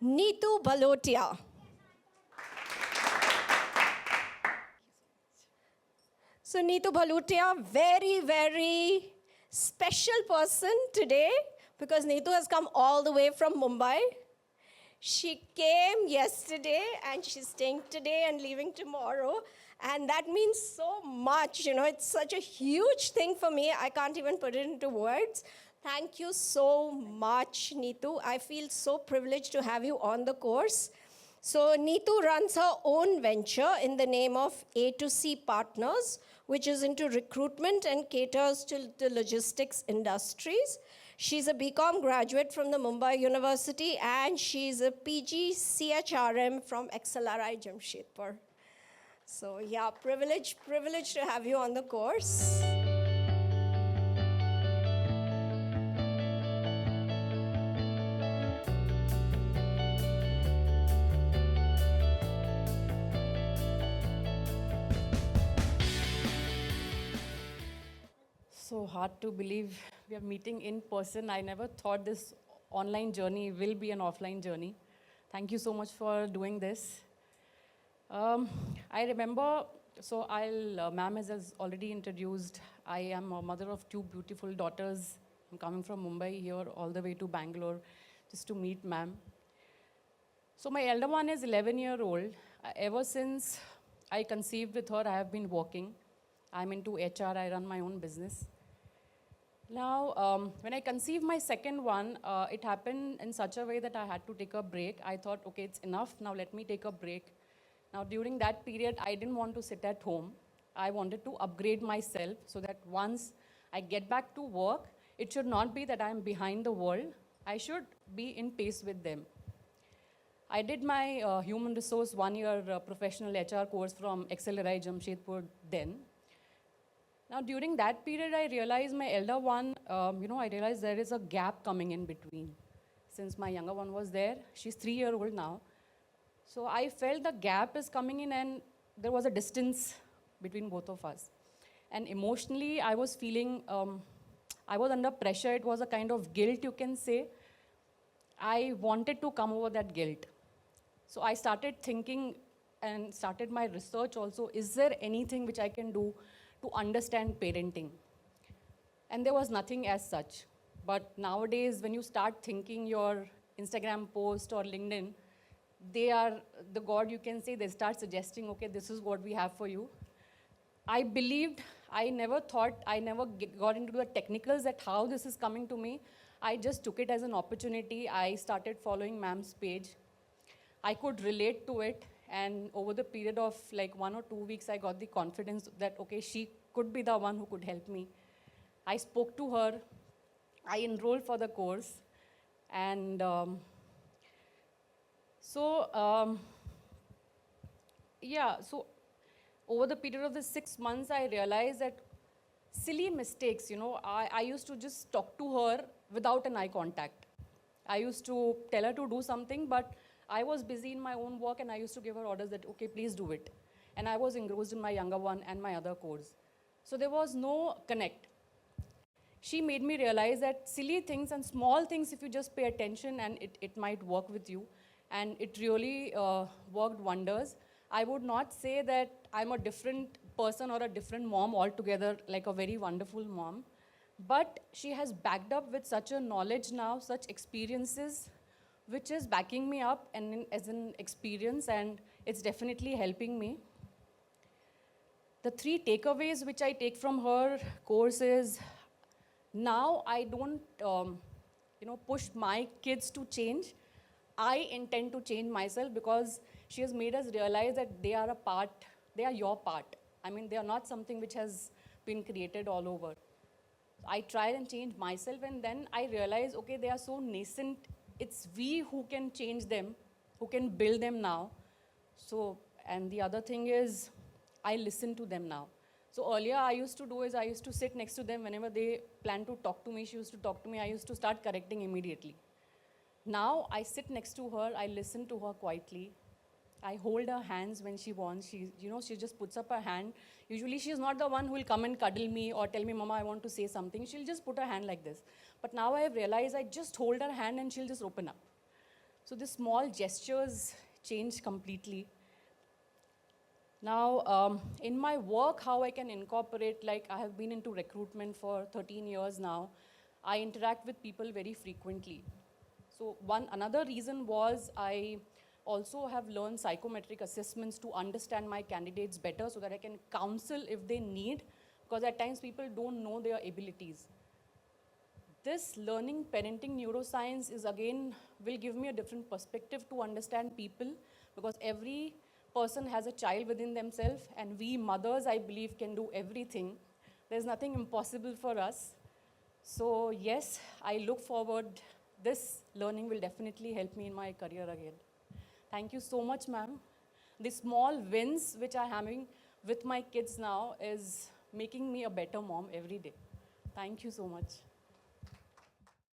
Neitu Bhalotia. So Neitu Bhalotia, very, very special person today because Neitu has come all the way from Mumbai. She came yesterday and she's staying today and leaving tomorrow. And that means so much. It's such a huge thing for me. I can't even put it into words. Thank you so much, Neitu. I feel so privileged to have you on the course. So Neitu runs her own venture in the name of A2C Partners, which is into recruitment and caters to the logistics industries. She's a BCom graduate from the Mumbai University, and she's a PG CHRM from XLRI Jamshedpur. So yeah, privilege to have you on the course. So hard to believe we are meeting in person. I never thought this online journey will be an offline journey. Thank you so much for doing this. I remember, ma'am has already introduced, I am a mother of two beautiful daughters. I'm coming from Mumbai here all the way to Bangalore just to meet ma'am. So my elder one is 11-year-old. Ever since I conceived with her, I have been working. I'm into HR, I run my own business. Now, when I conceived my second one, it happened in such a way that I had to take a break. I thought, okay, it's enough, now let me take a break. Now, during that period, I didn't want to sit at home. I wanted to upgrade myself so that once I get back to work, it should not be that I'm behind the world. I should be in pace with them. I did my human resource 1-year professional HR course from XLRI Jamshedpur then. Now, during that period, I realized my elder one, I realized there is a gap coming in between. Since my younger one was there, she's 3-year-old now. So I felt the gap is coming in and there was a distance between both of us. And emotionally, I was feeling, I was under pressure. It was a kind of guilt, you can say. I wanted to come over that guilt. So I started thinking and started my research also. Is there anything which I can do to understand parenting? And there was nothing as such. But nowadays, when you start thinking your Instagram post or LinkedIn, they are the God, you can say. They start suggesting, okay, this is what we have for you. I believed, I never got into the technicals at how this is coming to me. I just took it as an opportunity. I started following ma'am's page. I could relate to it. And over the period of like 1 or 2 weeks, I got the confidence that, okay, she could be the one who could help me. I spoke to her. I enrolled for the course. And so over the period of the 6 months, I realized that silly mistakes, I used to just talk to her without an eye contact. I used to tell her to do something, but I was busy in my own work and I used to give her orders that, okay, please do it. And I was engrossed in my younger one and my other course. So there was no connect. She made me realize that silly things and small things, if you just pay attention, and it might work with you. And it really worked wonders. I would not say that I'm a different person or a different mom altogether, like a very wonderful mom. But she has backed up with such a knowledge now, such experiences, which is backing me up and as an experience, and it's definitely helping me. The 3 takeaways which I take from her course is, now I don't push my kids to change. I intend to change myself because she has made us realize that they are your part. I mean, they are not something which has been created all over. I tried and changed myself, and then I realized, okay, they are so nascent. It's we who can change them, who can build them now. So, and the other thing is, I listen to them now. So earlier I used to do is I used to sit next to them whenever they planned to talk to me, she used to talk to me, I used to start correcting immediately. Now I sit next to her, I listen to her quietly. I hold her hands when she wants. She just puts up her hand. Usually she's not the one who will come and cuddle me or tell me, Mama, I want to say something. She'll just put her hand like this. But now I have realized I just hold her hand and she'll just open up. So the small gestures change completely. Now, in my work, how I can incorporate, like I have been into recruitment for 13 years now, I interact with people very frequently. So another reason was I also have learned psychometric assessments to understand my candidates better so that I can counsel if they need, because at times people don't know their abilities. This learning parenting neuroscience is again, will give me a different perspective to understand people, because every person has a child within themselves, and we mothers, I believe, can do everything. There's nothing impossible for us. So yes, I look forward. This learning will definitely help me in my career again. Thank you so much, ma'am. The small wins which I'm having with my kids now is making me a better mom every day. Thank you so much.